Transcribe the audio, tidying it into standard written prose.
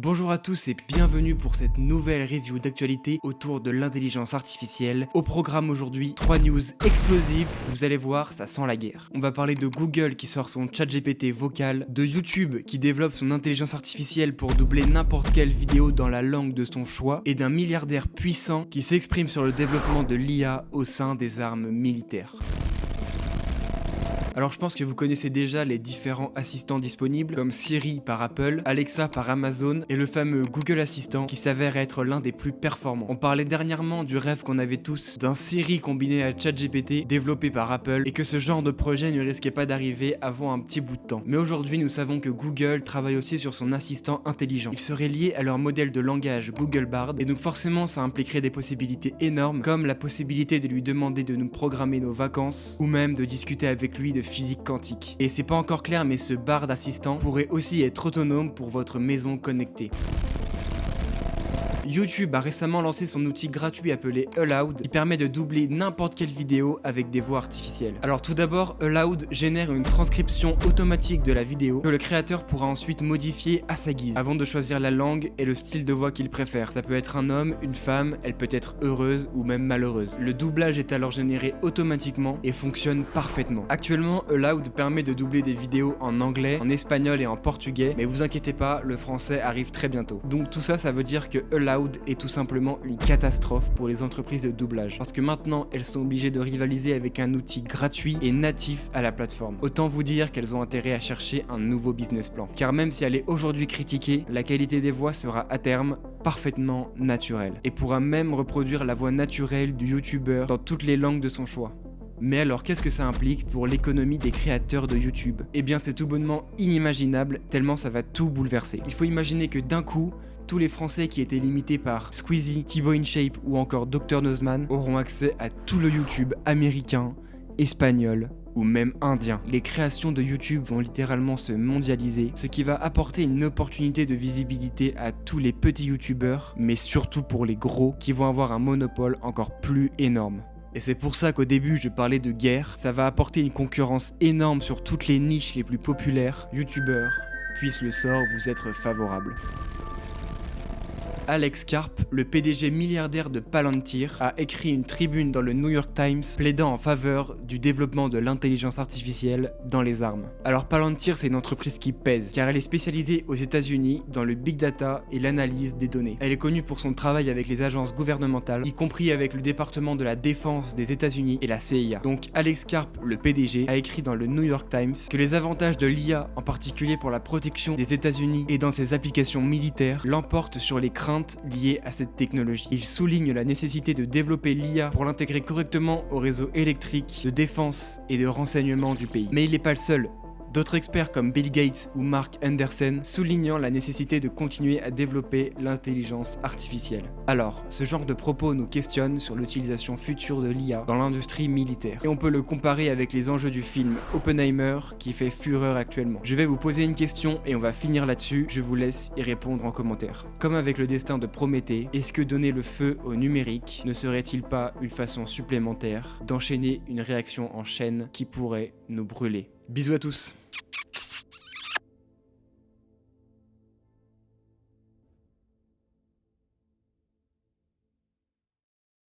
Bonjour à tous et bienvenue pour cette nouvelle review d'actualité autour de l'intelligence artificielle. Au programme aujourd'hui, 3 news explosives, vous allez voir, ça sent la guerre. On va parler de Google qui sort son ChatGPT vocal, de YouTube qui développe son intelligence artificielle pour doubler n'importe quelle vidéo dans la langue de son choix, et d'un milliardaire puissant qui s'exprime sur le développement de l'IA au sein des armes militaires. Alors je pense que vous connaissez déjà les différents assistants disponibles comme Siri par Apple, Alexa par Amazon et le fameux Google Assistant qui s'avère être l'un des plus performants. On parlait dernièrement du rêve qu'on avait tous d'un Siri combiné à ChatGPT développé par Apple et que ce genre de projet ne risquait pas d'arriver avant un petit bout de temps. Mais aujourd'hui nous savons que Google travaille aussi sur son assistant intelligent. Il serait lié à leur modèle de langage Google Bard et donc forcément ça impliquerait des possibilités énormes comme la possibilité de lui demander de nous programmer nos vacances ou même de discuter avec lui de physique quantique. Et c'est pas encore clair mais ce Bard assistant pourrait aussi être autonome pour votre maison connectée. YouTube a récemment lancé son outil gratuit appelé Aloud qui permet de doubler n'importe quelle vidéo avec des voix artificielles. Alors tout d'abord, Aloud génère une transcription automatique de la vidéo que le créateur pourra ensuite modifier à sa guise avant de choisir la langue et le style de voix qu'il préfère. Ça peut être un homme, une femme, elle peut être heureuse ou même malheureuse. Le doublage est alors généré automatiquement et fonctionne parfaitement. Actuellement, Aloud permet de doubler des vidéos en anglais, en espagnol et en portugais, mais vous inquiétez pas, le français arrive très bientôt. Donc tout ça, ça veut dire que Aloud est tout simplement une catastrophe pour les entreprises de doublage parce que maintenant elles sont obligées de rivaliser avec un outil gratuit et natif à la plateforme. Autant vous dire qu'elles ont intérêt à chercher un nouveau business plan car même si elle est aujourd'hui critiquée, la qualité des voix sera à terme parfaitement naturelle et pourra même reproduire la voix naturelle du youtubeur dans toutes les langues de son choix. Mais alors qu'est-ce que ça implique pour l'économie des créateurs de YouTube ? Eh bien c'est tout bonnement inimaginable tellement ça va tout bouleverser. Il faut imaginer que d'un coup, tous les Français qui étaient limités par Squeezie, Thibaut InShape ou encore Dr Nozman auront accès à tout le YouTube américain, espagnol ou même indien. Les créations de YouTube vont littéralement se mondialiser, ce qui va apporter une opportunité de visibilité à tous les petits YouTubeurs, mais surtout pour les gros qui vont avoir un monopole encore plus énorme. Et c'est pour ça qu'au début je parlais de guerre, ça va apporter une concurrence énorme sur toutes les niches les plus populaires, YouTubeurs, puisse le sort vous être favorable. Alex Karp, le PDG milliardaire de Palantir, a écrit une tribune dans le New York Times plaidant en faveur du développement de l'intelligence artificielle dans les armes. Alors Palantir, c'est une entreprise qui pèse, car elle est spécialisée aux États-Unis dans le big data et l'analyse des données. Elle est connue pour son travail avec les agences gouvernementales, y compris avec le département de la défense des États-Unis et la CIA. Donc Alex Karp, le PDG, a écrit dans le New York Times que les avantages de l'IA, en particulier pour la protection des États-Unis et dans ses applications militaires, l'emportent sur les craintes liées à cette technologie. Il souligne la nécessité de développer l'IA pour l'intégrer correctement au réseau électrique, de défense et de renseignement du pays. Mais il n'est pas le seul. D'autres experts comme Bill Gates ou Mark Anderson soulignant la nécessité de continuer à développer l'intelligence artificielle. Alors, ce genre de propos nous questionne sur l'utilisation future de l'IA dans l'industrie militaire. Et on peut le comparer avec les enjeux du film Oppenheimer qui fait fureur actuellement. Je vais vous poser une question et on va finir là-dessus, je vous laisse y répondre en commentaire. Comme avec le destin de Prométhée, est-ce que donner le feu au numérique ne serait-il pas une façon supplémentaire d'enchaîner une réaction en chaîne qui pourrait nous brûler ? Bisous à tous.